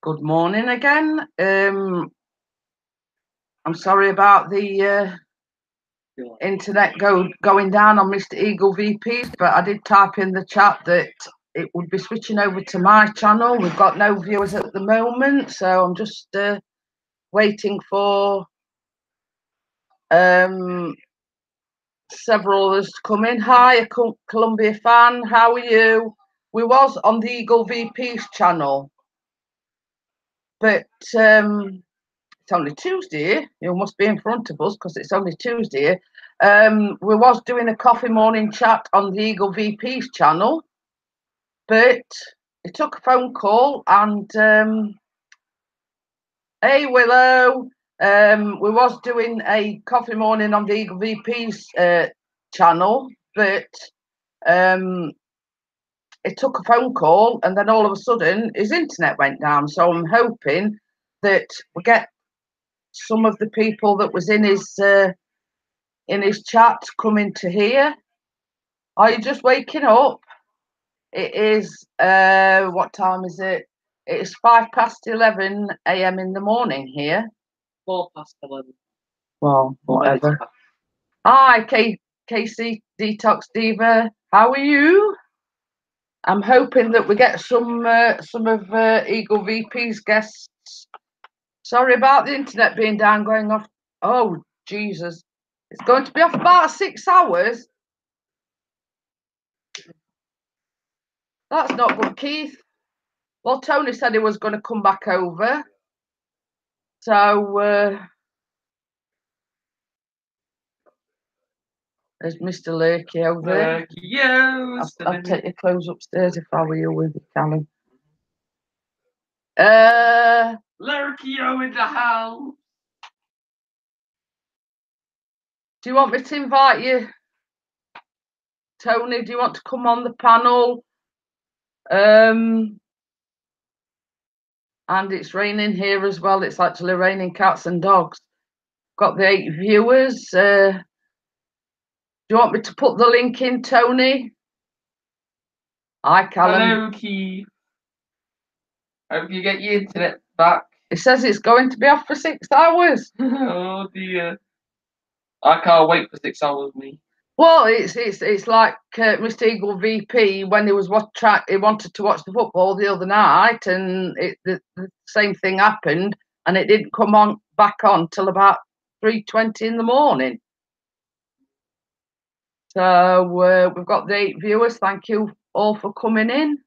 Good morning again. I'm sorry about the internet going down on Mr. Eagle VP's, but I did type in the chat that it would be switching over to my channel. We've got no viewers at the moment, so I'm just waiting for several others to come in. Hi, a Columbia fan. How are you? We was on the Eagle VP's channel, but it's only Tuesday. You must be in front of us because it's only Tuesday. We was doing a coffee morning chat on the Eagle VP's channel, but it took a phone call and hey Willow, we was doing a coffee morning on the Eagle VP's channel, but it took a phone call and then all of a sudden his internet went down. So I'm hoping that we get some of the people that was in his chat coming to here. Are you just waking up? It is what time is it? It is 11 a.m. in the morning here. 11. Well, whatever. Hi, Casey Detox Diva. How are you? I'm hoping that we get some of Eagle VP's guests. Sorry about the internet being down, going off. Oh, Jesus. It's going to be off about 6 hours. That's not good, Keith. Well, Tony said he was going to come back over. So, there's Mr. Lurky over there. I'd take your clothes upstairs if I were you with you, Callum. Lurkio in the house. Do you want me to invite you? Tony, do you want to come on the panel? And it's raining here as well. It's actually raining cats and dogs. Got the 8 viewers. Do you want me to put the link in, Tony? Hi, Callum. Hello, Keith. Hope you get your internet back. It says it's going to be off for 6 hours. Oh dear. I can't wait for 6 hours, me. Well, it's like Mr. Eagle VP when he wanted to watch the football the other night, and the same thing happened, and it didn't come back on till about 3:20 in the morning. So we've got the 8 viewers. Thank you all for coming in.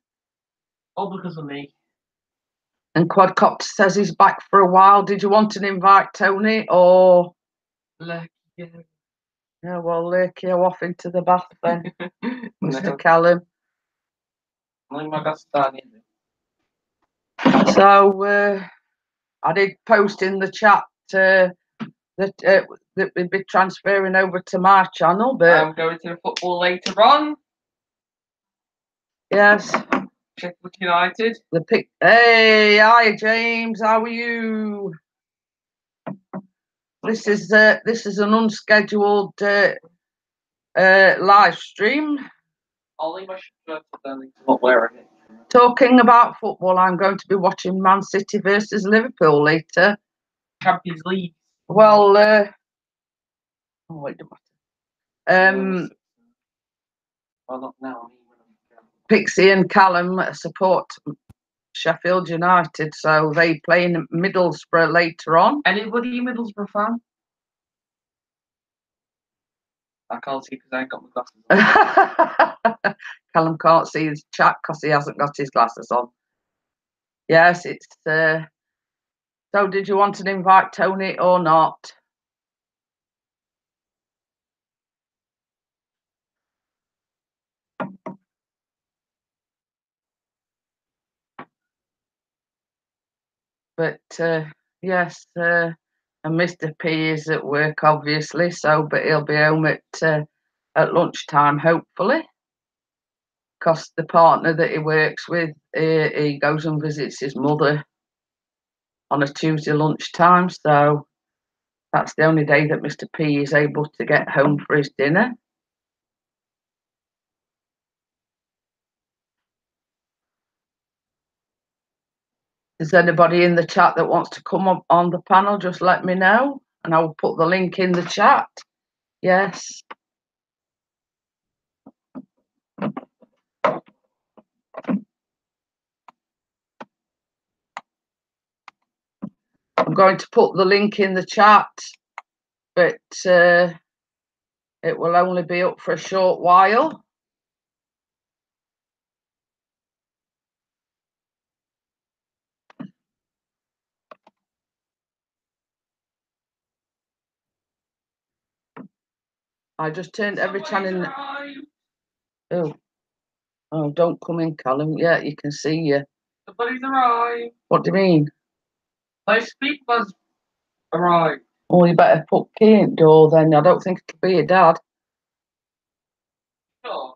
All because of me. And Quadcopter says he's back for a while. Did you want an invite, Tony, or? Yeah, well, Lurky, off into the bath then, Mr. Callum. So I did post in the chat that we'd be transferring over to my channel, but I'm going to the football later on. Yes. Sheffield United. Hey, hi James, how are you? This is an unscheduled live stream. I'll leave my shirt then, not wearing it. Talking about football, I'm going to be watching Man City versus Liverpool later. Champions League. Well, oh wait, well, not now. Pixie and Callum support Sheffield United, so they play in Middlesbrough later on. Anybody Middlesbrough fan? I can't see because I ain't got my glasses on. Callum can't see his chat because he hasn't got his glasses on. Yes, it's so did you want to invite Tony or not? But yes, and Mr. P is at work obviously, but he'll be home at lunchtime hopefully, because the partner that he works with, he goes and visits his mother on a Tuesday lunchtime, so that's the only day that Mr. P is able to get home for his dinner. Is anybody in the chat that wants to come up on the panel? Just let me know, and I will put the link in the chat. Yes. I'm going to put the link in the chat, but it will only be up for a short while. I just turned every channel in. Oh, don't come in, Callum. Yeah, you can see you. Somebody's arrived. What do you mean? My speaker's arrived. Oh, you better put key in door then. I don't think it'll be your dad. Sure.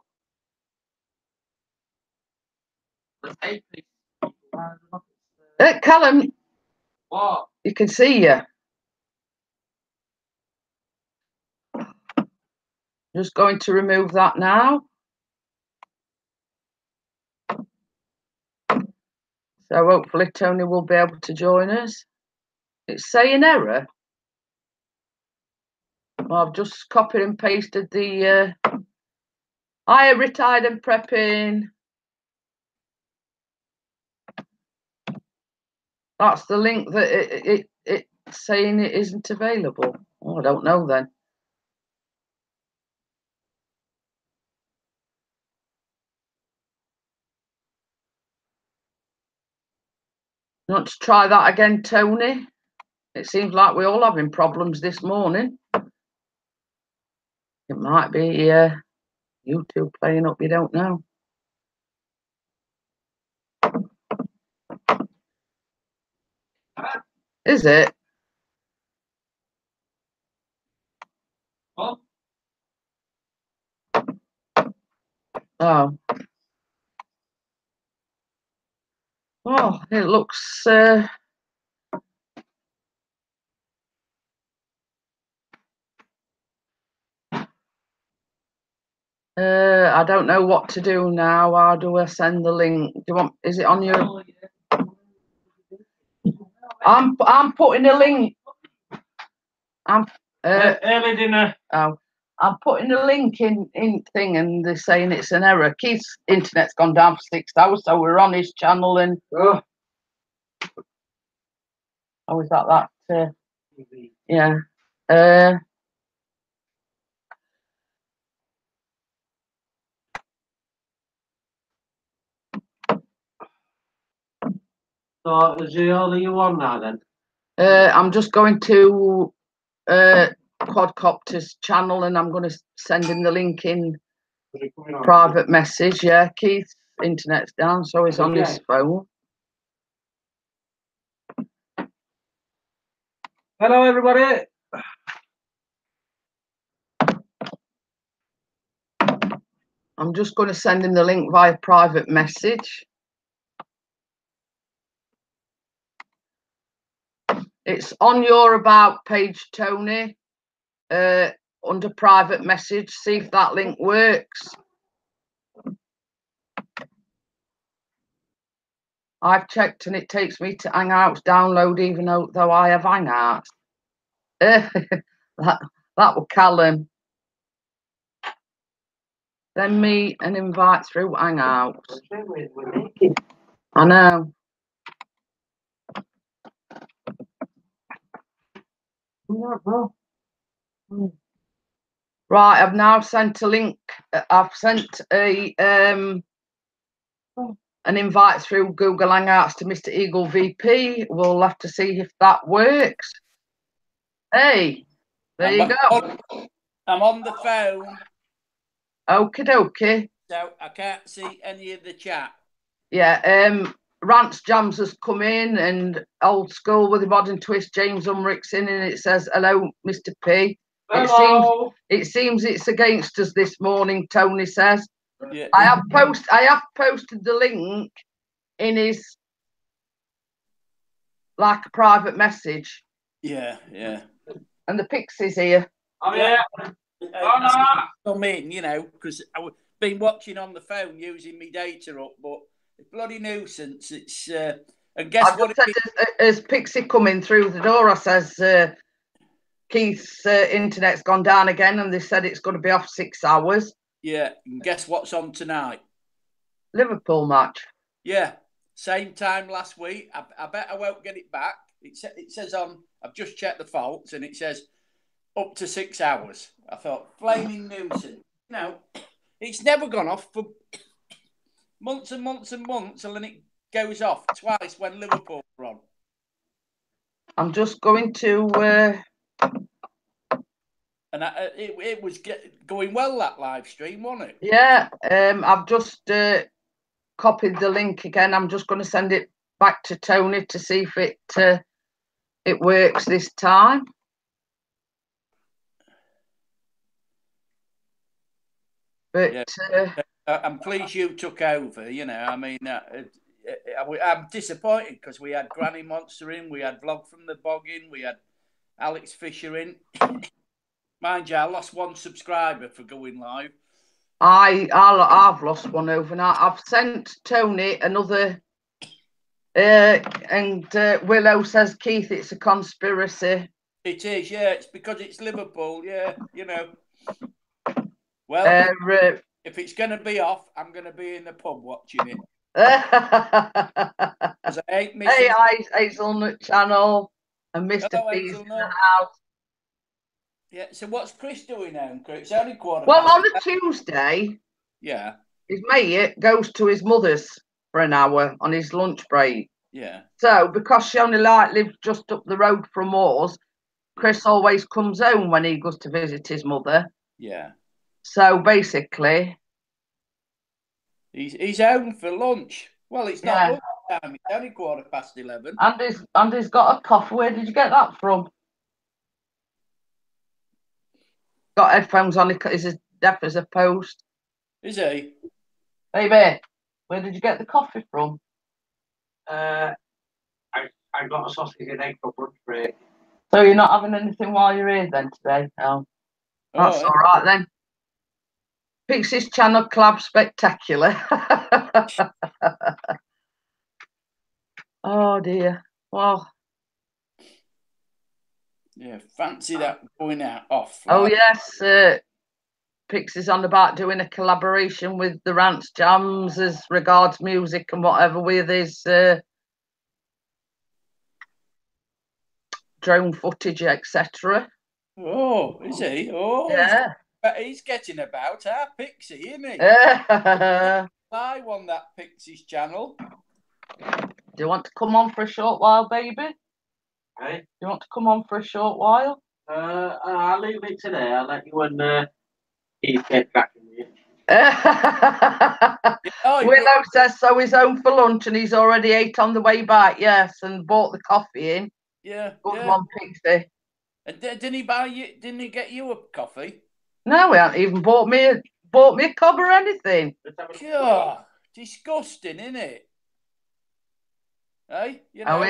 Callum. What? You can see you. Just going to remove that now. So hopefully Tony will be able to join us. It's saying error. Well, I've just copied and pasted the I retired and prepping. That's the link that it's saying it isn't available. Oh, I don't know then. You want to try that again, Tony? It seems like we're all having problems this morning. It might be YouTube playing up, you don't know. Is it? What? Oh. Oh, it looks I don't know what to do now. How do I send the link? Do you want? Is it on your? I'm putting a link. I'm early dinner. Oh, I'm putting a link in thing, and they're saying it's an error. Keith's internet's gone down for 6 hours, so we're on his channel, and oh, is that? Yeah. So is it only you on now then? I'm just going to Quadcopter's channel, and I'm going to send him the link in private message. Yeah, Keith's internet's down, so he's on his phone. Hello, everybody. I'm just going to send him the link via private message. It's on your about page, Tony, under private message. See if that link works. I've checked and it takes me to Hangouts download, even though I have Hangouts. that will Callum. Send me an invite through Hangouts. I know. Right, I've now sent a link. I've sent an invite through Google Hangouts to Mr. Eagle VP. We'll have to see if that works. Hey, there you go. I'm on the phone. Okie dokie. So I can't see any of the chat. Yeah, Rants Jams has come in, and Old School with the Modern Twist, James Umrick's in, and it says, hello, Mr. P. Hello. It seems it's against us this morning, Tony says. Yeah. I have posted the link in his like a private message. Yeah. And the Pixie's here. Oh yeah. Come in, because I've been watching on the phone using my data up, but it's bloody nuisance. It's And guess what? As Pixie coming through the door, I says, Keith's internet's gone down again, and they said it's going to be off 6 hours. Yeah, and guess what's on tonight? Liverpool match. Yeah, same time last week. I bet I won't get it back. It says on, I've just checked the faults, and it says up to 6 hours. I thought, flaming nuisance. No, it's never gone off for months and months and months, and then it goes off twice when Liverpool are on. I'm just going to... And it was going well, that live stream, wasn't it? Yeah, I've just copied the link again. I'm just going to send it back to Tony to see if it works this time. But yeah. I'm pleased you took over. You know, I mean, I'm disappointed because we had Granny Monster in, we had Vlog from the Bog in, we had Alex Fisher in. Mind you, I lost 1 subscriber for going live. I've lost one overnight. I've sent Tony another, and Willow says, Keith, it's a conspiracy. It is, yeah. It's because it's Liverpool, yeah. You know. Well, if it's going to be off, I'm going to be in the pub watching it. Because I ain't missing. Hey, Hazelnut Channel and Mr. P's in the house. Yeah, so what's Chris doing now? It's only quarter. Well, on a Tuesday, yeah, his mate goes to his mother's for an hour on his lunch break. Yeah. So because she only lives just up the road from us, Chris always comes home when he goes to visit his mother. Yeah. So basically, he's home for lunch. Well, it's not lunch time. It's only 11:15. And he's got a coffee. Where did you get that from? Got headphones on. He's as deaf as a post. Is he? Baby, where did you get the coffee from? I got a sausage and egg for brunch break. So you're not having anything while you're here then today? No. That's all right then. Pixie's Channel Club Spectacular. Oh dear. Well. Yeah, fancy that going out off. Oh yes, Pixie's on about doing a collaboration with the Rants Jams as regards music and whatever with his drone footage, etc. Oh, is he? Oh, yeah. He's getting about, Pixie, isn't he? Live on that Pixie's channel. Do you want to come on for a short while, baby? Hey? Do you want to come on for a short while? I'll leave it today. I'll let you and Keith get cracking with you. Willow says so. He's home for lunch and he's already ate on the way back. Yes, and bought the coffee in. Yeah, good one, Pixie. And didn't he buy you? Didn't he get you a coffee? No, he hasn't even bought me a cup or anything. God, disgusting, isn't it? Hey, you know.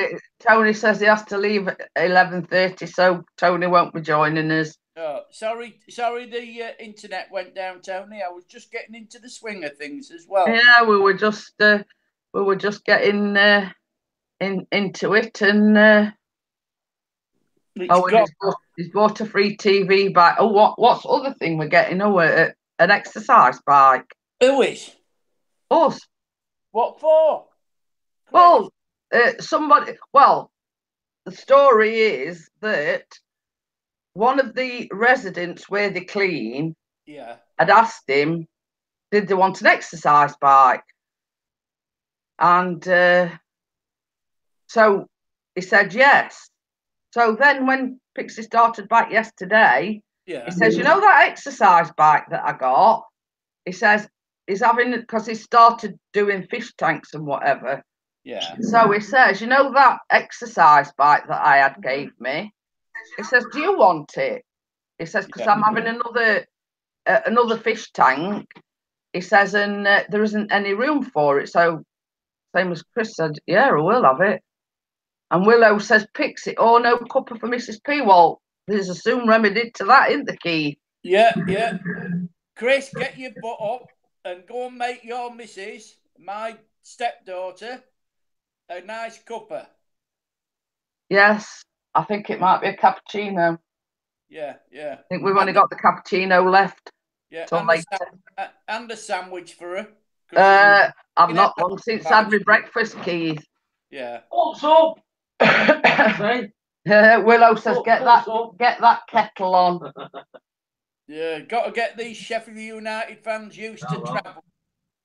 Tony says he has to leave at 11:30, so Tony won't be joining us. Oh, sorry, the internet went down, Tony. I was just getting into the swing of things as well. Yeah, we were just getting into it, and he's bought a free TV bike. Oh, what's the other thing we're getting? Oh, an exercise bike. Who is? Us. What for? Well, somebody. Well, the story is that one of the residents where they clean had asked him, did they want an exercise bike? And so he said yes. So then when Pixie started back yesterday, he says, you know that exercise bike that I got? He says he's having, because he started doing fish tanks and whatever. Yeah. So he says, you know that exercise bike that I had gave me? He says, do you want it? He says, because I'm having another fish tank. He says, and there isn't any room for it. So same as Chris said, yeah, I will have it. And Willow says, Pixie, oh, no cuppa for Mrs. P. Well, there's a soon remedy to that, isn't the key? Yeah. Chris, get your butt up and go and make your missus, my stepdaughter, A nice cuppa. Yes, I think it might be a cappuccino. Yeah, yeah. I think we've only got the cappuccino left Yeah, till later. and a sandwich for her. 'Cause I've not long since had my breakfast, Keith. yeah. What's up? Hey, Willow says, What's get that kettle on. Yeah, got to get these Sheffield United fans used to travel.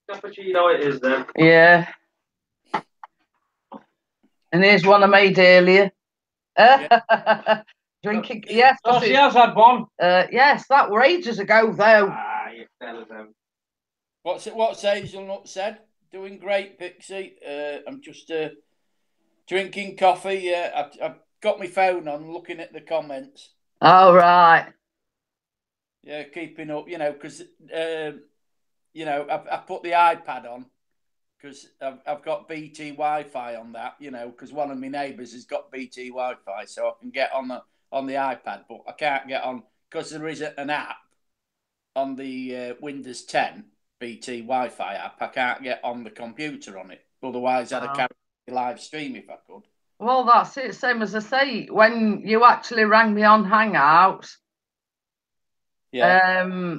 cappuccino it is then. Yeah. And here's one I made earlier. Drinking, yes. Oh, she has had one. Yes, that were ages ago, though. Ah, you fellas them. What's Hazelnut said? Doing great, Pixie. I'm just drinking coffee. Yeah, I've got my phone on, looking at the comments. Oh, right. Yeah, keeping up. Because I've put the iPad on because I've got BT Wi-Fi on that. Because one of my neighbours has got BT Wi-Fi, so I can get on the iPad, but I can't get on because there is an app on the Windows 10 BT Wi-Fi app. I can't get on the computer on it. Otherwise, I'd have carried the live stream if I could. Well, that's it. Same as I say, when you actually rang me on Hangouts, Yeah.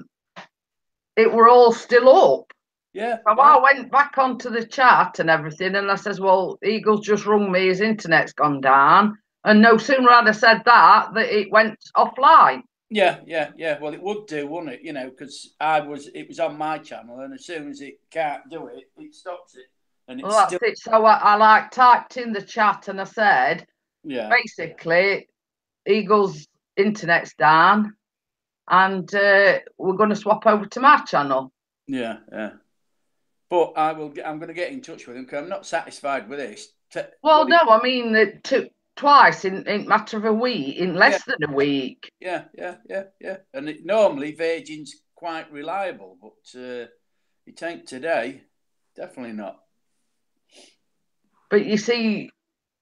It were all still up. Yeah. So yeah. I went back onto the chat and everything, and I says, well, Eagle's just rung me, his internet's gone down. And no sooner had I said that it went offline. Yeah. Well, it would do, wouldn't it? Because it was on my channel, and as soon as it can't do it, it stops it. And it's that's it. So I typed in the chat and I said, basically, Eagle's internet's down, and we're going to swap over to my channel. Yeah. But I'm going to get in touch with him because I'm not satisfied with this. Well, no, I mean, it took twice in matter of a week, in less than a week. Yeah. And normally Virgin's quite reliable, but it ain't today. Definitely not. But you see,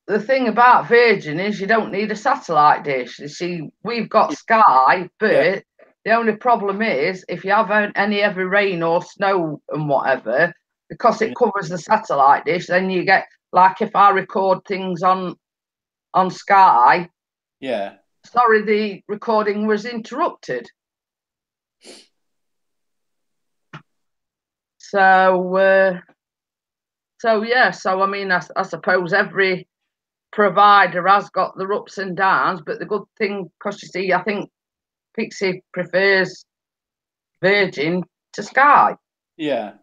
the thing about Virgin is you don't need a satellite dish. You see, we've got Sky, but the only problem is if you have any heavy rain or snow and whatever, because it covers the satellite dish, then you get, like if I record things on Sky, sorry, the recording was interrupted. So I mean, I suppose every provider has got their ups and downs, but the good thing, because you see, I think Pixie prefers Virgin to Sky. Yeah.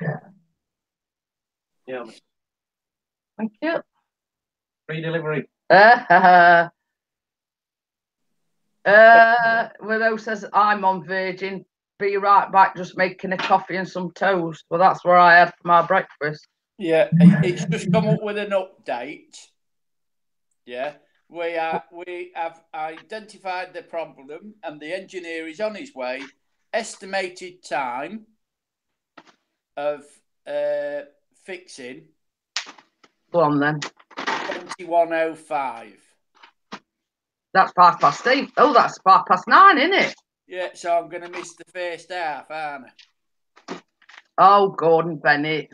Thank you. Free delivery. Willow says, I'm on Virgin. Be right back, just making a coffee and some toast. Well, that's where I had for my breakfast. Yeah, it's just come up with an update. Yeah, we have identified the problem and the engineer is on his way. Estimated time of fixing. Go on then. 21:05. That's 8:05. Oh, that's 9:05, isn't it? Yeah, so I'm going to miss the first half, aren't I? Oh, Gordon Bennett.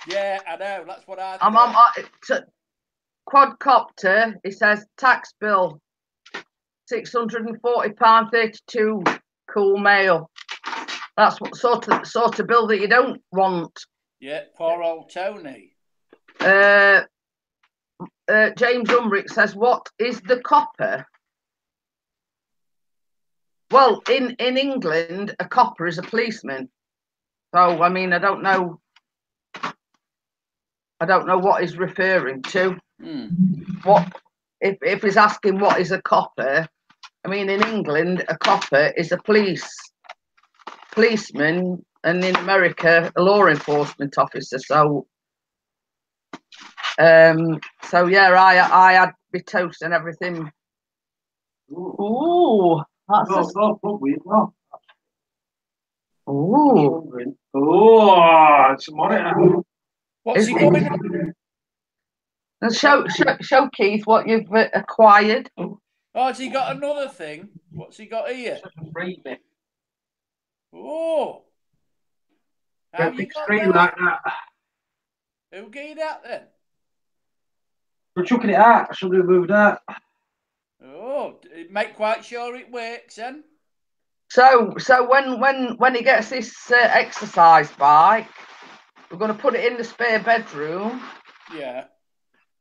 Yeah, I know. That's what I thought. I'm on quadcopter. It says tax bill £640.32. Cool mail. That's what sort of bill that you don't want. Yeah, poor old Tony. James Umbrick says, "What is the copper?" Well, in England, a copper is a policeman. So I mean, I don't know what he's referring to. What if he's asking what is a copper? I mean, in England, a copper is a policeman, and in America, a law enforcement officer. So yeah, I had my toast and everything. Ooh, that's It's monitor. What's he going? And show Keith what you've acquired. Oh, has he got another thing? What's he got here? Oh, how you got that? Like that. Who gave that then? We're chucking it out. I should have moved that. Oh, make quite sure it works then. So when he gets this exercise bike, we're going to put it in the spare bedroom. Yeah.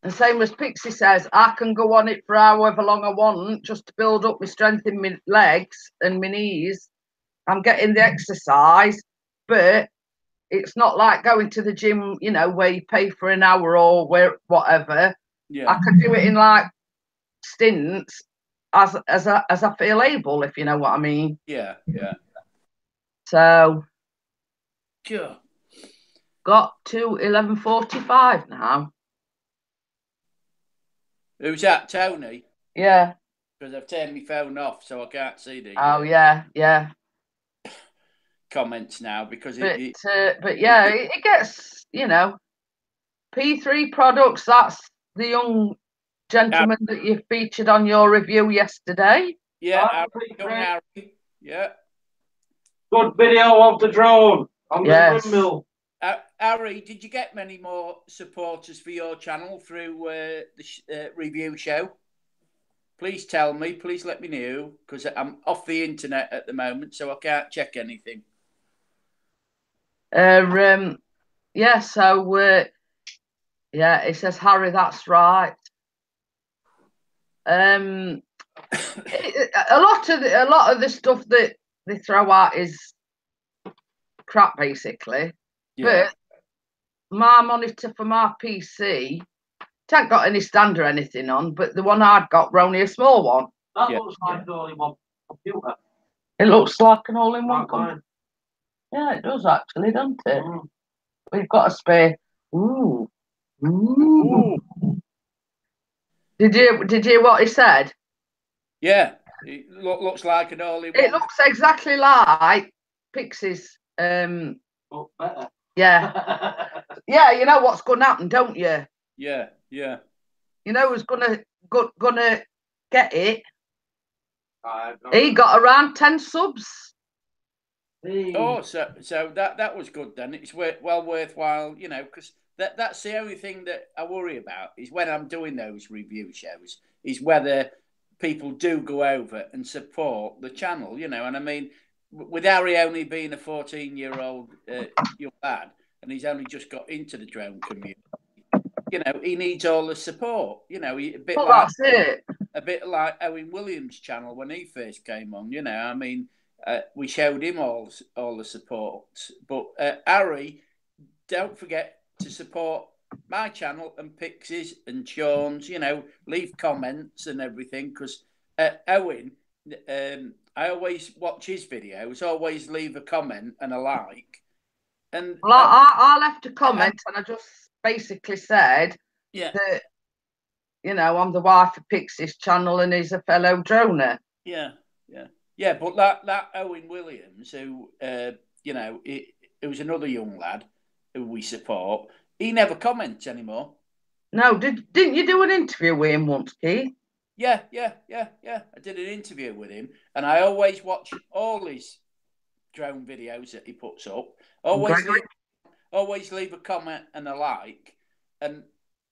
And same as Pixie says, I can go on it for however long I want, just to build up my strength in my legs and my knees. I'm getting the exercise, but it's not like going to the gym, you know, where you pay for an hour or whatever. Yeah. I can do it in like stints as I feel able, if you know what I mean. Yeah. Yeah. So Sure. got to 11:45 now. Who's that, Tony? Yeah. Because I've turned my phone off, so I can't see the Oh yeah. comments now. Because But yeah, it gets, you know, P3 products. That's the young gentleman that you featured on your review yesterday. Yeah, young Harry. Yeah. Good video of the drone on Yes. the windmill. Harry, did you get many more supporters for your channel through the review show? Please tell me. Please let me know, because I'm off the internet at the moment, so I can't check anything. Yeah. So yeah, it says Harry. That's right. A lot of the stuff that they throw out is crap, basically. Yeah. But my monitor for my PC, it ain't got any stand or anything on, but the one I'd got were only a small one. That looks like an all-in-one computer. It looks like an all-in-one Right, computer. Yeah, it does actually, doesn't it? We've got a spare. Ooh. Did you hear what he said? Yeah, it looks like an all-in-one. It looks exactly like Pixie's. Better. Yeah. Yeah, you know what's going to happen, don't you? Yeah. You know who's gonna get it? He got around 10 subs. Oh, so that was good then. It's well worthwhile, you know, because that's the only thing that I worry about is when I'm doing those review shows is whether people do go over and support the channel, you know. And I mean, with Harry only being a 14-year-old young lad, and he's only just got into the drone community, you know, he needs all the support. You know, That's it. A bit like Owen Williams' channel when he first came on. You know, I mean, we showed him all the support. But Harry, don't forget to support my channel and Pixie's and Sean's. You know, leave comments and everything, because Owen, I always watch his videos. Always leave a comment and a like. And well, I left a comment and I just basically said that, you know, I'm the wife of Pixie's channel and he's a fellow droner. Yeah, but that Owen Williams, who you know, it was another young lad who we support. He never comments anymore. No, didn't you do an interview with him once, Keith? Yeah. I did an interview with him, and I always watch all his drone videos that he puts up. Always leave a comment and a like, and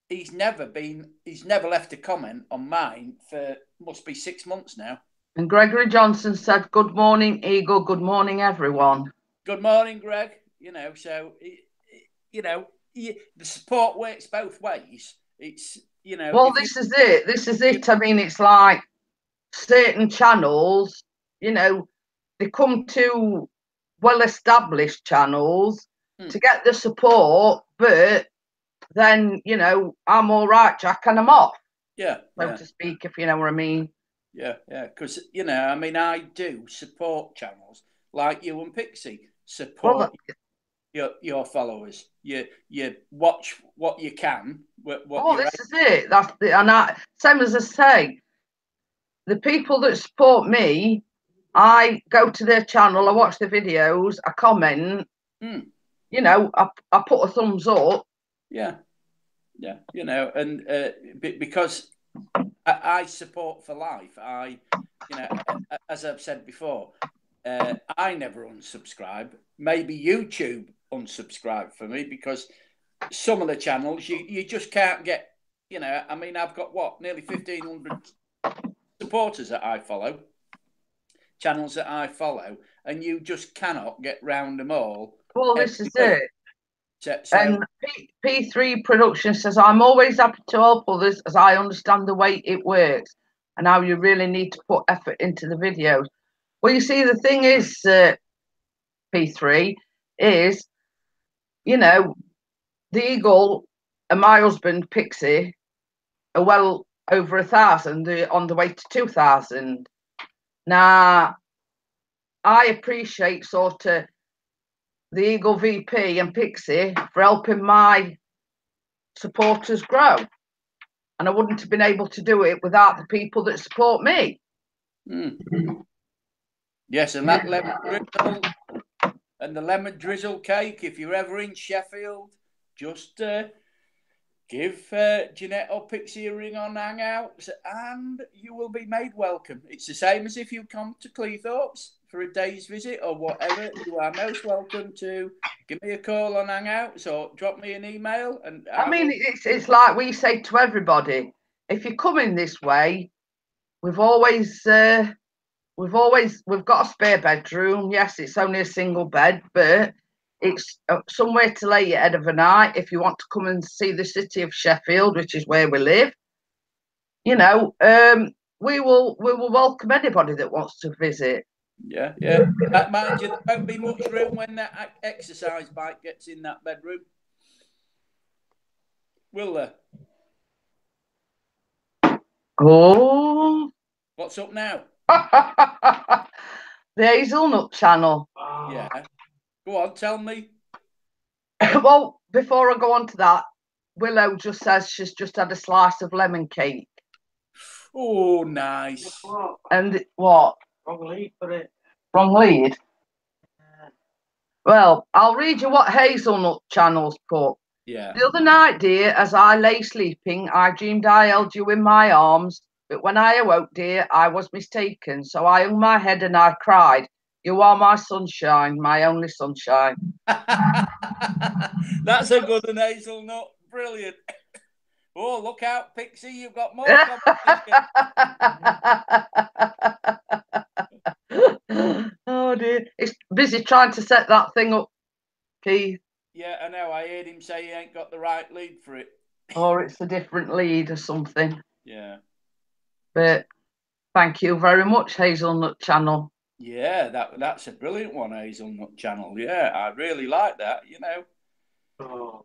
he's never left a comment on mine for must be 6 months now. And Gregory Johnson said, "Good morning, Eagle. Good morning, everyone." Good morning, Greg. You know, so you know, the support works both ways. It's, you know. Well, this is it. This is it. I mean, it's like certain channels, you know, they come to well-established channels to get the support, but then, you know, I'm all right, Jack, and I'm off. Yeah. So to speak, if you know what I mean. Yeah. Because, you know, I mean, I do support channels like you and Pixie support your followers. You watch what you can. This is it. That's the, and same as I say, the people that support me, I go to their channel, I watch the videos, I comment. You know, I put a thumbs up. Yeah. You know, and because I support for life. You know, as I've said before, I never unsubscribe. Maybe YouTube unsubscribe for me, because some of the channels you just can't get you know, I mean, I've got what, nearly 1,500 supporters that I follow, channels that I follow, and you just cannot get round them all. Well, this is Every it. week. And P3 Production says, I'm always happy to help others as I understand the way it works and how you really need to put effort into the videos. Well, you see, the thing is, P3, is, you know, the Eagle and my husband, Pixie, are well over 1,000, on the way to 2,000. Now, I appreciate sort of the Eagle VP and Pixie for helping my supporters grow. And I wouldn't have been able to do it without the people that support me. Mm. Yes, and that lemon drizzle and the lemon drizzle cake, if you're ever in Sheffield, just give Jeanette or Pixie a ring on Hangouts and you will be made welcome. It's the same as if you come to Cleethorpes for a day's visit or whatever. You are most welcome to give me a call on Hangouts or drop me an email. And I mean, it's like we say to everybody, if you're coming this way, we've got a spare bedroom. Yes, it's only a single bed, but it's somewhere to lay your head of a night if you want to come and see the city of Sheffield, which is where we live. You know, we will welcome anybody that wants to visit. Yeah. Mind you, there won't be much room when that exercise bike gets in that bedroom. Will there? Oh. What's up now? The Hazelnut channel. Yeah. Go on, tell me. Well, before I go on to that, Willow just says she's just had a slice of lemon cake. Oh, nice. And what? Wrong lead for it. Wrong lead? Well, I'll read you what Hazelnut channel's put. Yeah. The other night, dear, as I lay sleeping, I dreamed I held you in my arms. But when I awoke, dear, I was mistaken. So I hung my head and I cried, you are my sunshine, my only sunshine. That's a good one, Hazelnut. Brilliant. Oh, look out, Pixie. You've got more competition. Oh, dear. It's busy trying to set that thing up, Keith. Yeah, I know. I heard him say he ain't got the right lead for it. Or it's a different lead or something. Yeah. But thank you very much, Hazelnut channel. Yeah, that's a brilliant one, Hazelnut channel. Yeah, I really like that, you know. Oh,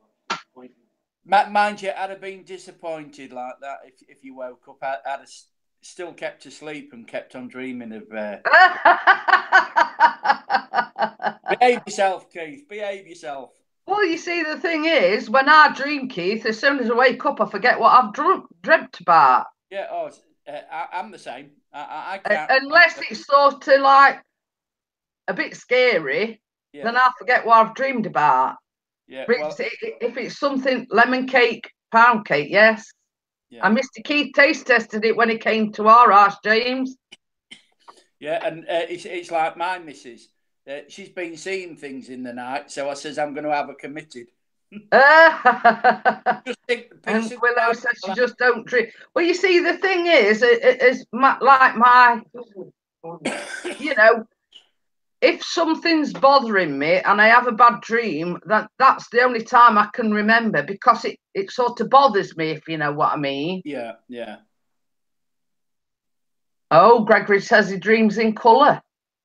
Mind you, I'd have been disappointed like that if you woke up. I'd have still kept asleep and kept on dreaming of... Behave yourself, Keith. Behave yourself. Well, you see, the thing is, when I dream, Keith, as soon as I wake up, I forget what I've dreamt about. Yeah, I'm the same. I can't... Unless it's sort of like a bit scary, then I forget what I've dreamed about. Yeah, well, if it's something, lemon cake, pound cake, yes. Yeah. And Mr. Keith taste tested it when he came to our house, James. Yeah, and it's like my missus. She's been seeing things in the night, so I says I'm going to have her committed. Just think and Willow says she just don't dream. Well, you see, the thing is like my, you know, if something's bothering me and I have a bad dream, that's the only time I can remember, because it sort of bothers me, if you know what I mean. Yeah, yeah. Oh, Gregory says he dreams in colour.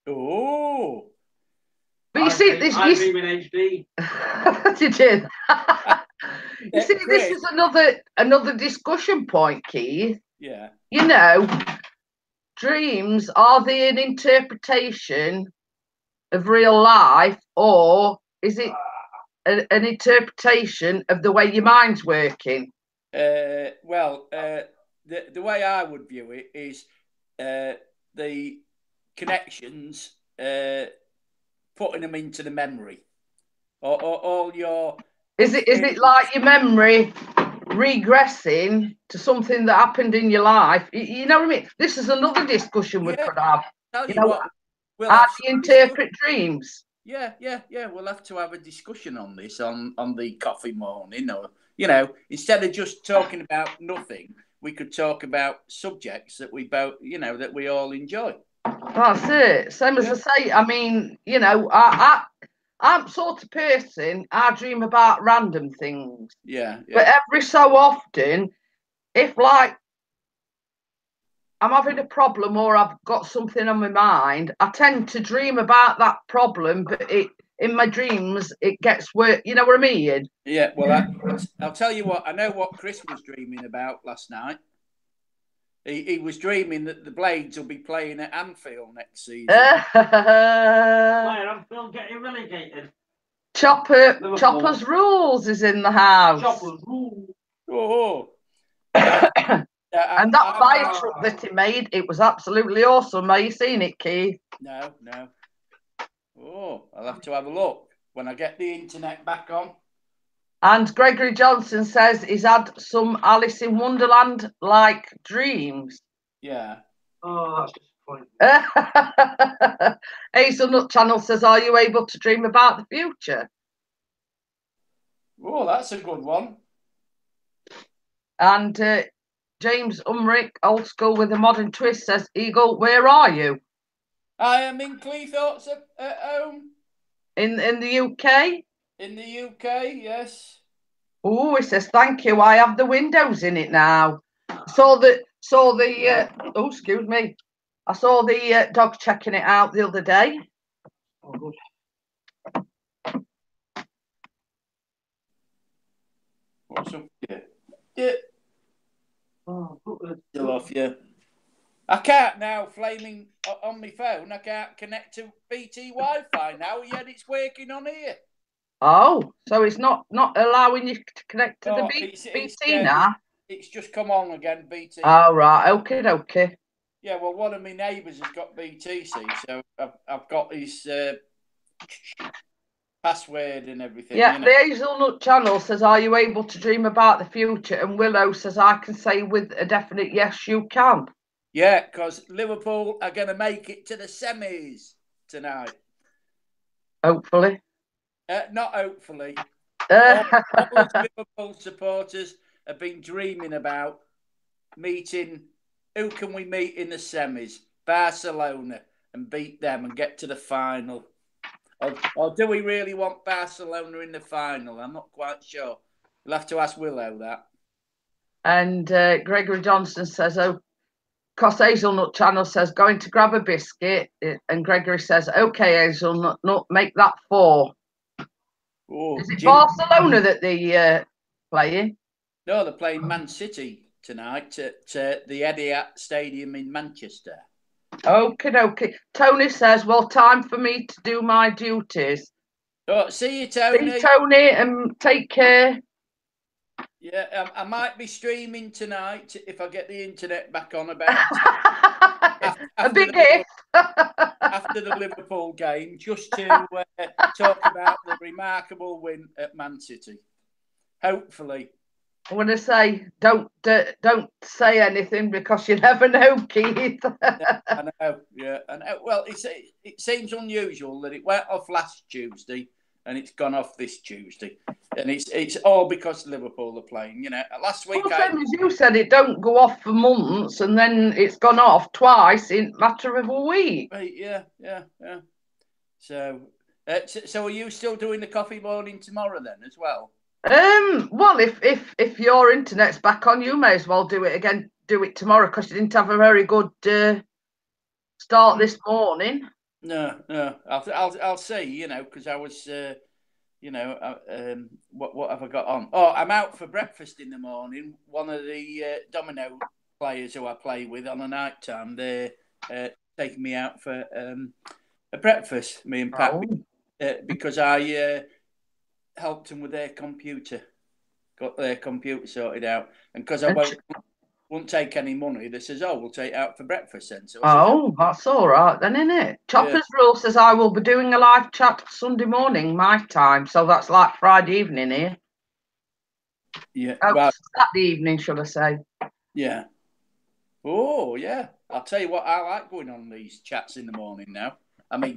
Oh. But you see, this I dream in HD. Did you? You see, this is another discussion point, Keith. Yeah. You know, dreams, are they an interpretation of real life, or is it an interpretation of the way your mind's working? Well, the way I would view it is the connections, putting them into the memory, or all your. Is it like your memory regressing to something that happened in your life? You know what I mean? This is another discussion we could have. Tell you know, what, how do you interpret dreams? Yeah. We'll have to have a discussion on this on the coffee morning, or you know, instead of just talking about nothing, we could talk about subjects that we both, you know, that we all enjoy. That's it. Same as I say. I mean, you know, I'm sort of person. I dream about random things. Yeah. But every so often, if like I'm having a problem or I've got something on my mind, I tend to dream about that problem, but in my dreams it gets worse. You know what I mean? Yeah. Well, I'll tell you what. I know what Chris was dreaming about last night. He was dreaming that the Blades will be playing at Anfield next season. Where Anfield getting relegated? Chopper's Rules is in the house. Chopper's Rules. Oh. And that fire truck that he made, it was absolutely awesome. Have you seen it, Keith? No. Oh, I'll have to have a look when I get the internet back on. And Gregory Johnson says he's had some Alice in Wonderland like dreams. Yeah. Oh, that's disappointing. Hazelnut Channel says, are you able to dream about the future? Oh, that's a good one. And James Umrick, old school with a modern twist, says, Eagle, where are you? I am in Cleethorpes at home. In the UK? In the UK, yes. Oh, he says, thank you. I have the windows in it now. Oh, excuse me. I saw the dog checking it out the other day. Oh, good. What's up here? Yeah. Oh, good. Still off, yeah. I can't now, flaming on my phone. I can't connect to BT Wi-Fi now, yet it's working on here. Oh, so it's not allowing you to connect to the BT now? It's just come on again, BT. Oh, right. Okay. Yeah, well, one of my neighbours has got BTC, so I've got his password and everything. Yeah, you know. the Hazelnut Channel says, are you able to dream about the future? And Willow says, I can say with a definite yes, you can. Yeah, because Liverpool are going to make it to the semis tonight. Hopefully. Not hopefully. All the Liverpool supporters have been dreaming about meeting. Who can we meet in the semis? Barcelona, and beat them and get to the final. Or do we really want Barcelona in the final? I'm not quite sure. We'll have to ask Willow that. And Gregory Johnson says, oh, because Hazelnut Channel says, going to grab a biscuit. And Gregory says, okay, Hazelnut, make that 4. Oh, is it Barcelona that they're playing? No, they're playing Man City tonight at the Etihad Stadium in Manchester. Okay. Tony says, well, time for me to do my duties. Oh, see you, Tony. See you, Tony, and take care. Yeah, I might be streaming tonight if I get the internet back on about after the Liverpool game, just to talk about the remarkable win at Man City. Hopefully. I want to say, don't say anything because you never know, Keith. I know, yeah. And well, it seems unusual that it went off last Tuesday and it's gone off this Tuesday, and it's all because Liverpool are playing. You know, last week. Well, same as you said, it don't go off for months, and then it's gone off twice in a matter of a week. Right, yeah. So are you still doing the coffee morning tomorrow then as well? Well, if your internet's back on, you may as well do it again. Do it tomorrow because you didn't have a very good start this morning. No. I'll see. You know, because I was, what have I got on? Oh, I'm out for breakfast in the morning. One of the domino players who I play with on a night time, they're taking me out for a breakfast. Me and Pat, because I helped them with their computer, got their computer sorted out, and because I won't take any money, they says, "Oh, we'll take it out for breakfast then." So that's all right then, isn't it? Chopper's Rule says I will be doing a live chat Sunday morning my time, so that's like Friday evening here. Yeah, Saturday evening, should I say? Yeah. Oh yeah, I'll tell you what, I like going on these chats in the morning now. I mean,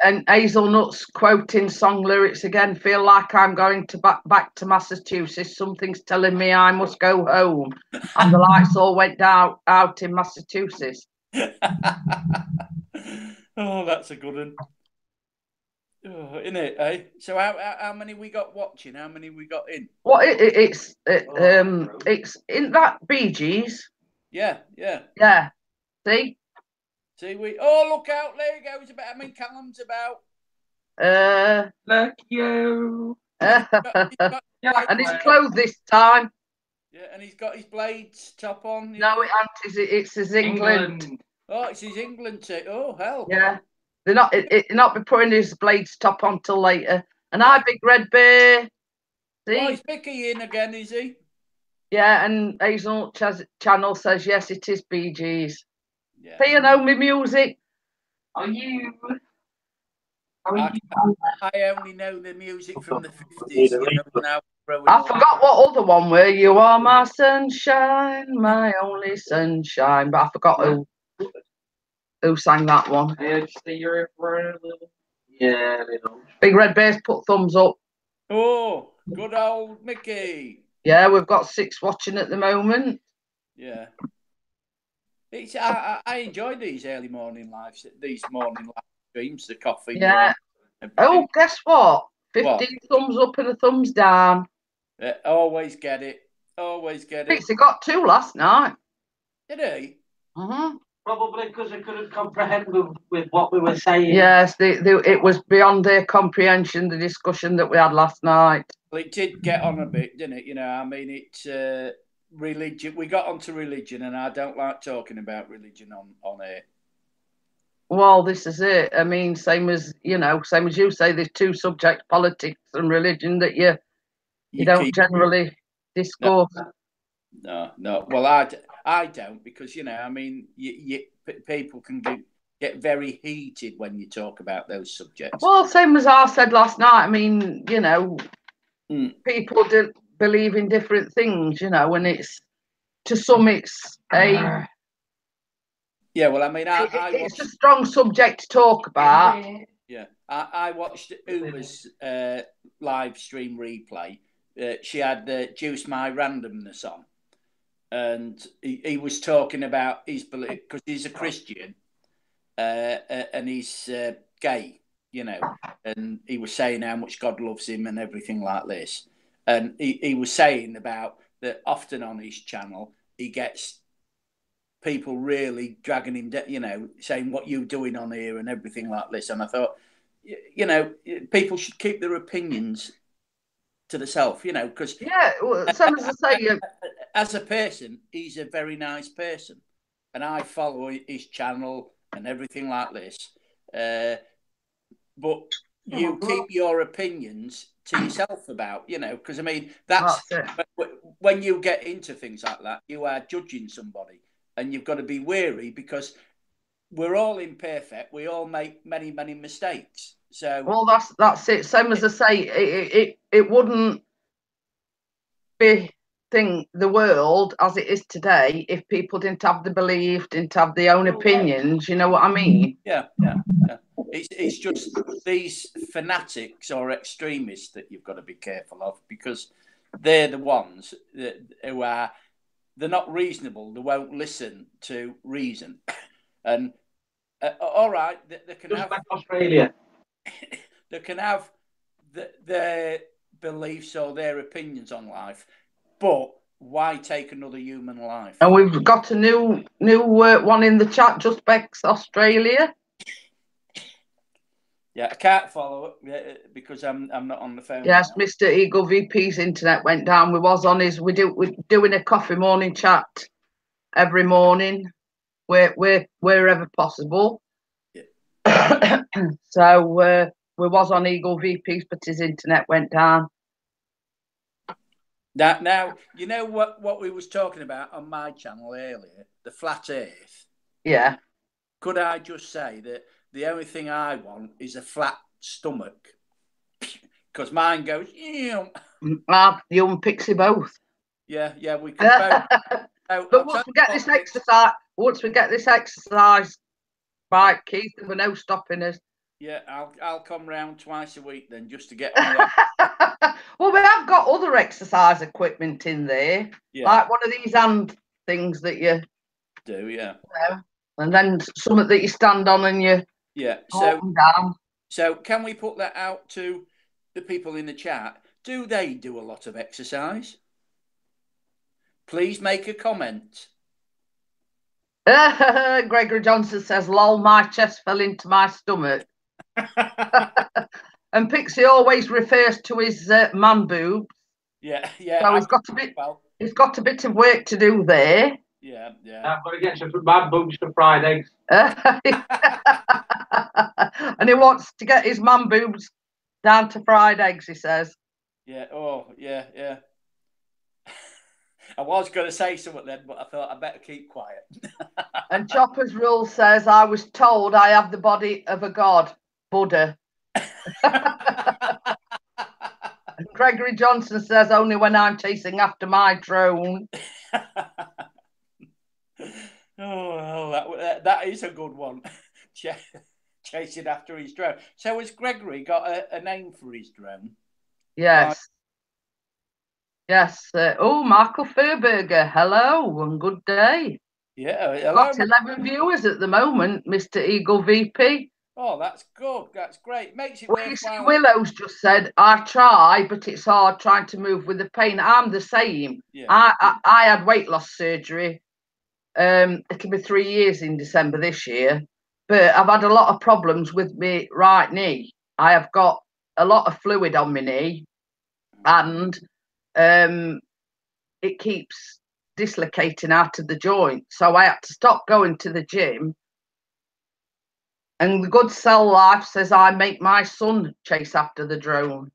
and Hazelnut's quoting song lyrics again. Feel like I'm going to back to Massachusetts. Something's telling me I must go home. And the lights all went out in Massachusetts. Oh, that's a good one. Oh, isn't it? Eh? So how many we got watching? How many we got in? Well, it's in that Bee Gees. Yeah. See. We. Oh, look out! There he goes. Callum's about. Look you. And it's clothes this time. Yeah, and he's got his Blades top on. No, it's his England. Oh, it's his England too. Oh, hell. Yeah. They're not be putting his Blades top on till later. And hi, Big Red Bear. See? Oh, is Mickey in again, is he? Yeah, and Hazelnut Channel says, yes, it is Bee Gees. Yeah. See, you know me music. Are you? I only know the music from the 50s. I forgot what other one were. You are my sunshine, my only sunshine. But I forgot who sang that one. Yeah, Big Red Bear's put thumbs up. Oh, good old Mickey. Yeah, we've got 6 watching at the moment. Yeah. I enjoy these early morning lives, these morning live streams, the coffee. Yeah. Oh, guess what? 15 thumbs up and a thumbs down. Always get it. Always get it. He got 2 last night. Did he? Mm-hmm. Probably because I couldn't comprehend with what we were saying. Yes, it was beyond their comprehension, the discussion that we had last night. Well, it did get on a bit, didn't it? You know, I mean, it's religion. We got onto religion, and I don't like talking about religion on air. Well, this is it. I mean, same as you say, there's 2 subjects, politics and religion, that you don't generally discuss. No. Well, I don't, because I mean, people can get very heated when you talk about those subjects. Well, same as I said last night. I mean, people do believe in different things, and it's to some it's a. Yeah, well, I mean, it's a strong subject to talk about. Yeah, I watched Uma's live stream replay. She had Juice My Randomness on, and he was talking about his belief, because he's a Christian, and he's gay, and he was saying how much God loves him and everything like this. And he was saying about that often on his channel, he gets people really dragging him down, saying what you doing on here and everything like this. And I thought, people should keep their opinions to themselves, because same as I say, as a person, he's a very nice person, and I follow his channel and everything like this. But you keep your opinions to yourself about, because I mean, that's when you get into things like that, you are judging somebody. And you've got to be wary, because we're all imperfect. We all make many, many mistakes. So, well, that's it. Same as I say, it wouldn't be the world as it is today if people didn't have the belief, didn't have their own opinions. You know what I mean? Yeah. It's just these fanatics or extremists that you've got to be careful of, because they're the ones who are. They're not reasonable. They won't listen to reason. And all right, they can just have like Australia. They can have their beliefs or their opinions on life, but why take another human life? And we've got a new one in the chat. Just Bex Australia. Yeah, I can't follow it because I'm not on the phone. Yes, now. Mr. Eagle VP's internet went down. We're doing a coffee morning chat every morning, wherever possible. Yeah. So we was on Eagle VP's, but his internet went down. Now you know what we was talking about on my channel earlier, the flat Earth. Yeah. Could I just say that the only thing I want is a flat stomach, because mine goes. You and Pixie both. Yeah, we can both. But once we get this exercise Right, Keith, there were no stopping us. Yeah, I'll come round twice a week then, just to get on the. Well, we have got other exercise equipment in there, Yeah, like one of these hand things that you do, yeah. know, and then something that you stand on and you Yeah. go up and down. So can we put that out to the people in the chat? Do they do a lot of exercise? Please make a comment. Gregory Johnson says, lol, my chest fell into my stomach. And Pixie always refers to his man boobs. Yeah, yeah. So he's got a bit of work to do there. Yeah, yeah. I've got to get some bad boobs for fried eggs. And he wants to get his man boobs down to fried eggs, he says. Yeah, oh, yeah, yeah. I was going to say something then, but I thought I better keep quiet. And Chopper's Rule says, I was told I have the body of a god, Buddha. And Gregory Johnson says, only when I'm chasing after my drone. Oh, well, that is a good one. Chasing after his drone. So has Gregory got a name for his drone? Yes. Right. Yes. Michael Fairberger, hello and good day. Yeah, hello. Got 11 viewers at the moment, Mr. Eagle VP. Oh, that's good. That's great. Makes it Well, you see, worthwhile. Willow's just said, I try, but it's hard trying to move with the pain. I'm the same. Yeah. I had weight loss surgery. It'll be 3 years in December this year. But I've had a lot of problems with my right knee. I have got a lot of fluid on my knee. And it keeps dislocating out of the joint. So I had to stop going to the gym. And the good cell life says I make my son chase after the drone.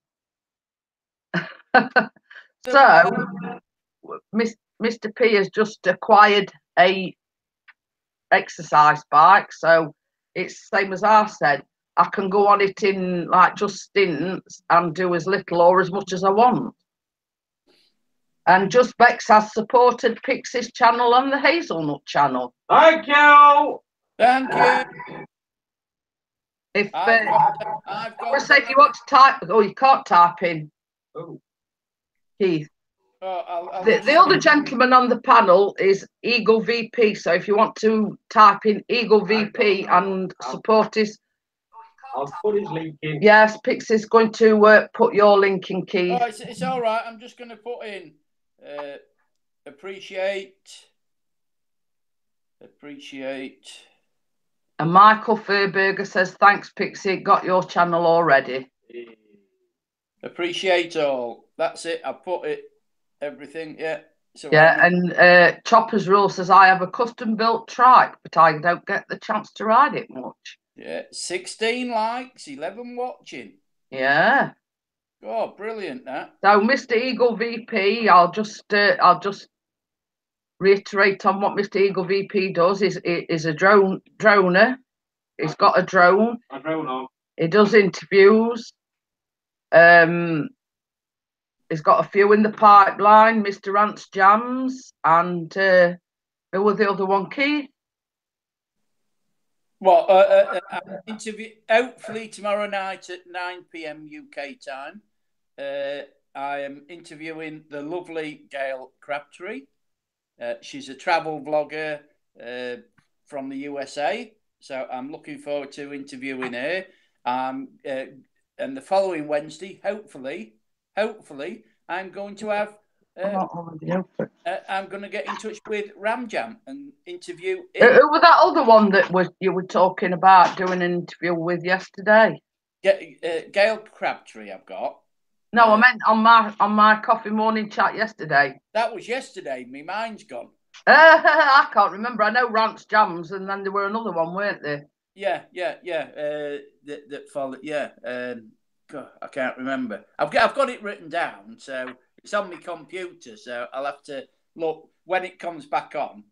So Mr. P has just acquired a exercise bike. So it's the same as I said. I can go on it in like just stints and do as little or as much as I want. And Just Bex has supported Pixie's channel and the Hazelnut channel. Thank you. Thank you. If I've if you want to type, you can't type in. Oh. Keith. I'll The other gentleman on the panel is Eagle VP. So if you want to type in Eagle VP and support his. I'll put his link in. Yes, Pixie's going to put your link in, Keith. Oh, it's all right. I'm just going to put in appreciate. And Michael Fairberger says, thanks, Pixie. Got your channel already. Appreciate all. That's it. I put it. Everything. Yeah. So yeah, and Chopper's Rule says, I have a custom built trike, but I don't get the chance to ride it much. Yeah. 16 likes, 11 watching. Yeah. Oh, brilliant, that. So, Mr. Eagle VP, I'll just reiterate on what Mr. Eagle VP does. Is a droner. He's got a drone. A drone. He does interviews. He's got a few in the pipeline. Mr. Rance Jams and who was the other one, Keith? Well, interview hopefully tomorrow night at 9 p.m. UK time. I am interviewing the lovely Gail Crabtree. She's a travel vlogger from the USA, so I'm looking forward to interviewing her. And the following Wednesday, hopefully, I'm going to have. I'm going to get in touch with Ramjam and interview him. Who was that other one that you were talking about doing an interview with yesterday? Gail Crabtree, I've got. No, I meant on my coffee morning chat yesterday. That was yesterday. My mind's gone. I can't remember. I know Rance Jams, and then there were another one, weren't there? Yeah. That followed. Yeah. God, I can't remember. I've got it written down, so it's on my computer. So I'll have to look when it comes back on.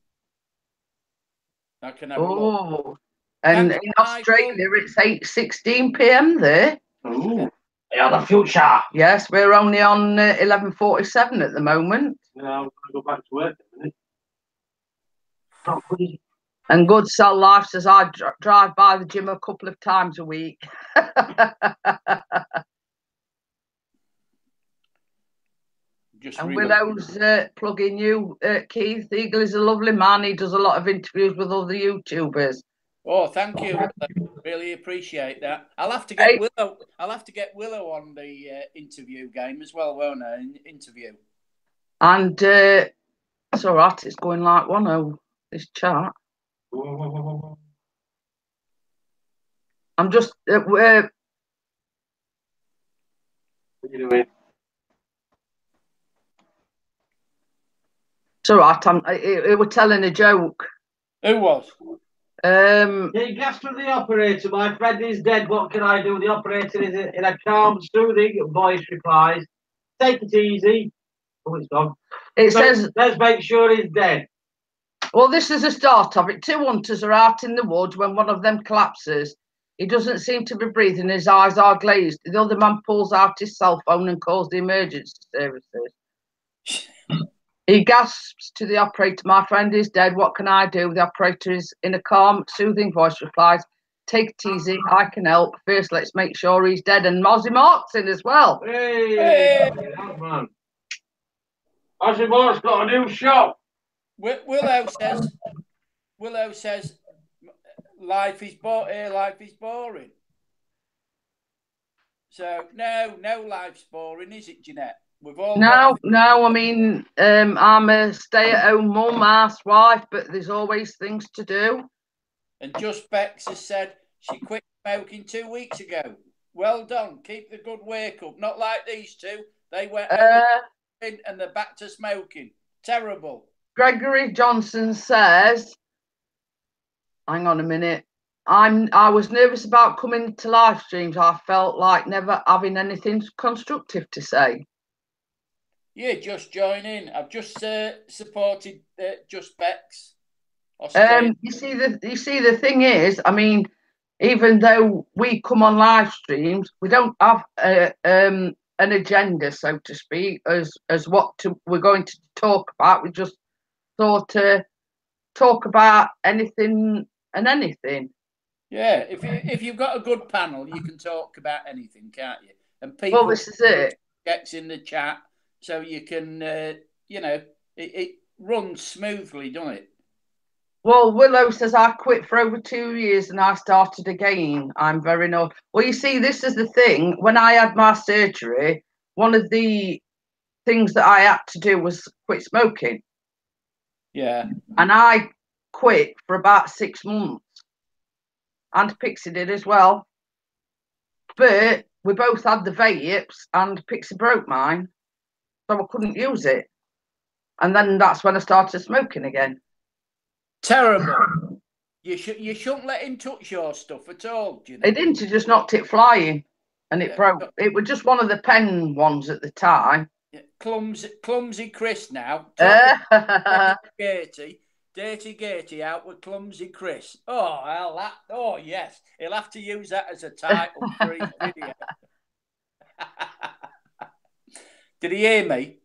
I can have a look. And in Australia, it's 8:16 p.m. there. Oh, yeah, the future. Yes, we're only on 11:47 at the moment. Yeah, I'm going to go back to work in a minute. And Good Cell Life says I drive by the gym a couple of times a week. And Willow's plugging you, Keith. Eagle is a lovely man. He does a lot of interviews with other YouTubers. Oh, thank you. Really appreciate that. I'll have to get Willow. I'll have to get Willow on the interview game as well, won't I? Interview. And it's all right. It's going like 1-0, this chat. I'm just. What are you doing? It's all right. It was telling a joke. Who was? He gasped from the operator. My friend is dead. What can I do? The operator is in a calm, soothing voice replies, "Take it easy." Oh, it's gone. It says, "Let's make sure he's dead." Well, this is the start of it. 2 hunters are out in the woods when one of them collapses. He doesn't seem to be breathing. His eyes are glazed. The other man pulls out his cell phone and calls the emergency services. He gasps to the operator, "My friend is dead. What can I do?" The operator is in a calm, soothing voice replies, "Take it easy. I can help. First, let's make sure he's dead." And Mozzie Mark's in as well. Hey, man. Mozzie Mark's got a new shop. Willow says, life is boring. So no life's boring, is it, Jeanette? We've all No. I mean, I'm a stay-at-home mum, housewife, but there's always things to do. And Just Bex has said she quit smoking 2 weeks ago. Well done. Keep the good work up. Not like these two. They went over and they're back to smoking. Terrible. Gregory Johnson says, hang on a minute. I was nervous about coming to live streams. I felt like never having anything constructive to say. Yeah, just join in. I've just supported Just Bex. You see, the thing is, I mean, even though we come on live streams, we don't have an agenda, so to speak, as what we're going to talk about. We just thought to talk about anything and anything. Yeah, if you've got a good panel, you can talk about anything, can't you? And people, well, this is it. Gets in the chat, so you can, it runs smoothly, doesn't it? Well, Willow says, I quit for over 2 years and I started again. I'm very no. Well, you see, this is the thing. When I had my surgery, one of the things that I had to do was quit smoking. Yeah. And I quit for about 6 months. And Pixie did as well. But we both had the vapes and Pixie broke mine. So I couldn't use it. And then that's when I started smoking again. Terrible. You shouldn't let him touch your stuff at all, do you know? He didn't, he just knocked it flying. And it broke. It was just one of the pen ones at the time. Yeah. Clumsy Chris now. Dirty Gertie out with Clumsy Chris. Oh, hell, oh, yes. He'll have to use that as a title for his video. Did he hear me?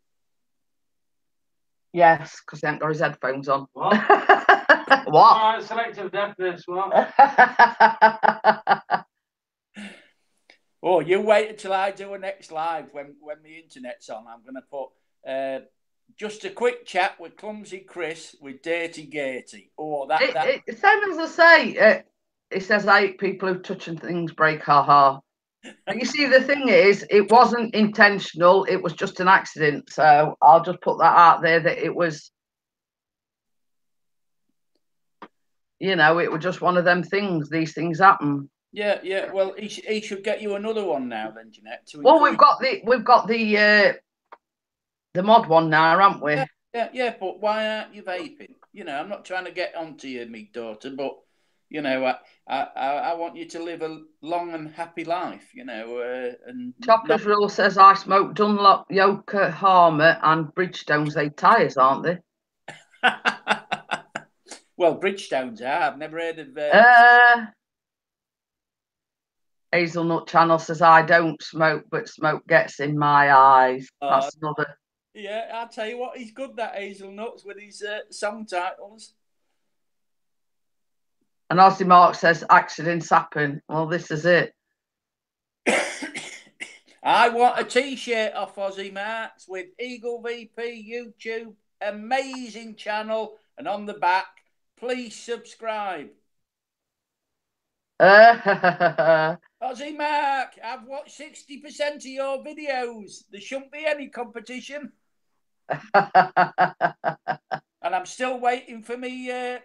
Yes, because he hasn't got his headphones on. What? What? Selective deafness, what? Oh, you wait until I do a next live when the internet's on. I'm going to put just a quick chat with Clumsy Chris with Dirty Gertie. Oh, that. Same as I say, it says 8 people who touching things break, ha. And you see, the thing is, it wasn't intentional. It was just an accident. So I'll just put that out there that it was, it was just one of them things. These things happen. Yeah. Well, he should get you another one now, then, Jeanette. Well, we've got the mod one now, haven't we? Yeah. But why aren't you vaping? I'm not trying to get onto you, me daughter, but I want you to live a long and happy life. And Chopper's Rule says I smoke Dunlop, Yokohama, and Bridgestones. They tyres, aren't they? Well, Bridgestones are. I've never heard of. Hazelnut Channel says I don't smoke, but smoke gets in my eyes. That's another. Yeah, I'll tell you what, he's good, that Hazelnuts, with his song titles. And Aussie Mark says accidents happen. Well, this is it. I want a T-shirt off Aussie Marks with Eagle VP YouTube, amazing channel, and on the back, please subscribe. Aussie Mark, I've watched 60% of your videos. There shouldn't be any competition. And I'm still waiting for me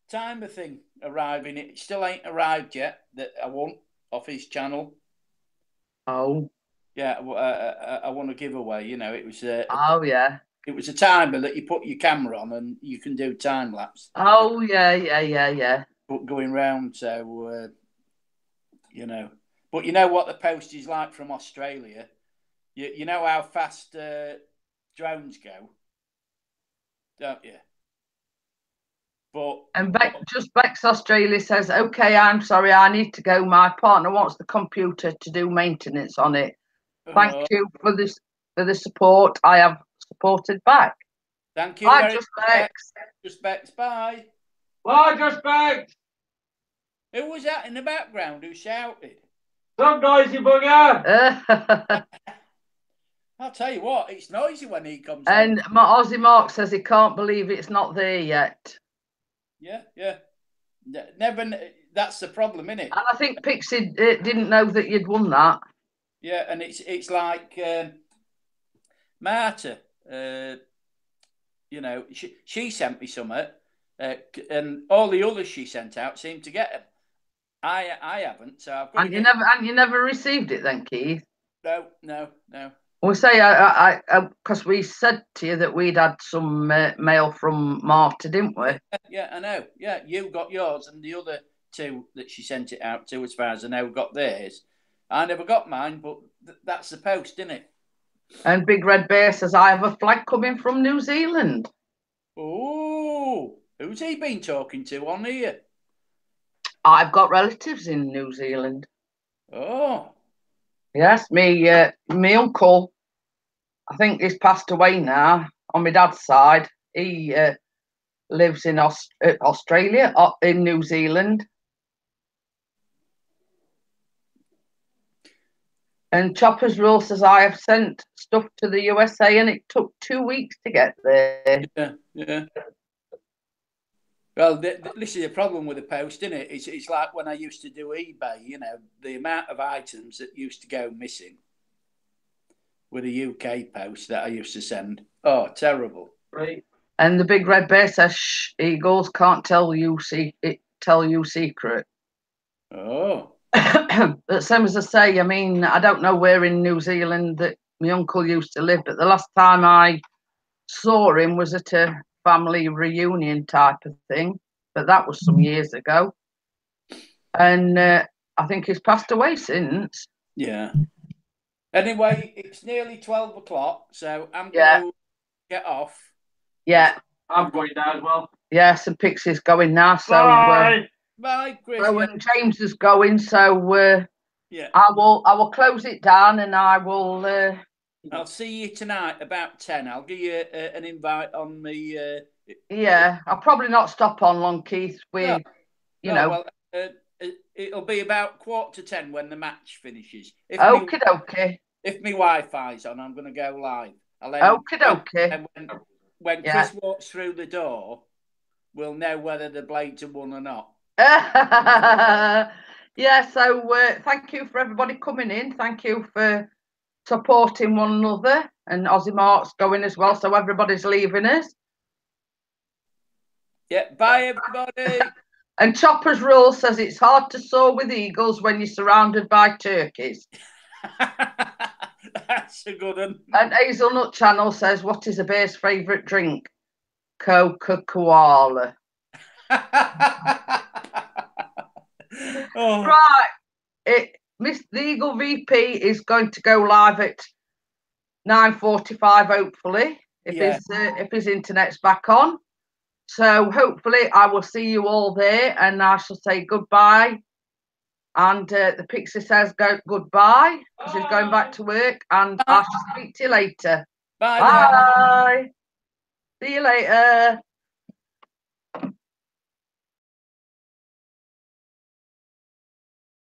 timer thing arriving. It still ain't arrived yet that I want off his channel. Oh. Yeah, I want a giveaway. You know, it was. Oh yeah. It was a timer that you put your camera on and you can do time lapse. Oh yeah. But going round, so you know. But you know what the post is like from Australia. You know how fast drones go, don't you? But and Bex Australia says, "Okay, I'm sorry, I need to go. My partner wants the computer to do maintenance on it. Thank you for the support. I have supported back. Thank you Bye, very Just much. Bex. Just Bex. Bye. Bye, Just Bex. Who was that in the background who shouted? Some noisy bugger. I'll tell you what, it's noisy when he comes And out. my Aussie Mark says he can't believe it's not there yet. Yeah. Never. That's the problem, isn't it? And I think Pixie didn't know that you'd won that. Yeah, and it's like Marta. You know, she sent me something, and all the others she sent out seemed to get them. I haven't, so I've got. And you never received it then, Keith? No. We say because we said to you that we'd had some mail from Marta, didn't we? Yeah, I know. Yeah, you got yours, and the other two that she sent it out to, as far as I know, got theirs. I never got mine, but that's the post, isn't it? And Big Red Bear says, I have a flag coming from New Zealand. Oh, who's he been talking to on here? I've got relatives in New Zealand. Oh. Yes, me uncle, I think he's passed away now, on my dad's side. He lives in Australia, in New Zealand. And Chopper's Rule says, I have sent stuff to the USA and it took 2 weeks to get there. Yeah. Well, this is a problem with the post, isn't it? It's like when I used to do eBay, you know, the amount of items that used to go missing with a UK post that I used to send. Oh, terrible. Right. And the Big Red Bear says, shh, Eagles can't tell you secret. Oh. But same as I say, I mean, I don't know where in New Zealand that my uncle used to live, but the last time I saw him was at a family reunion type of thing, but that was some years ago. And I think he's passed away since. Yeah. Anyway, it's nearly 12 o'clock, so I'm going to get off. Yeah. I'm going now as well. Yes, and Pixie's going now. So bye. Bye, Chris. And James is going, so yeah. I will close it down and I will... I'll see you tonight about 10. I'll give you an invite on the... Yeah, I'll probably not stop on long, Keith. You know... Well, it'll be about 9:45 when the match finishes. Okie dokie. If my Wi-Fi's on, I'm going to go live. Okie dokie. And when Chris walks through the door, we'll know whether the Blades have won or not. Yeah, so thank you for everybody coming in. Thank you for supporting one another. And Aussie Mark's going as well, so everybody's leaving us. Yeah, bye everybody. And Chopper's Rule says it's hard to soar with eagles when you're surrounded by turkeys. That's a good one. And Hazelnut Channel says, what is a bear's favourite drink? Coca-Cola. Oh. Right. The Eagle VP is going to go live at 9:45, hopefully, if his internet's back on. So hopefully I will see you all there, and I shall say goodbye. And the Pixie says goodbye because he's going back to work, and I shall speak to you later. Bye. Bye. See you later.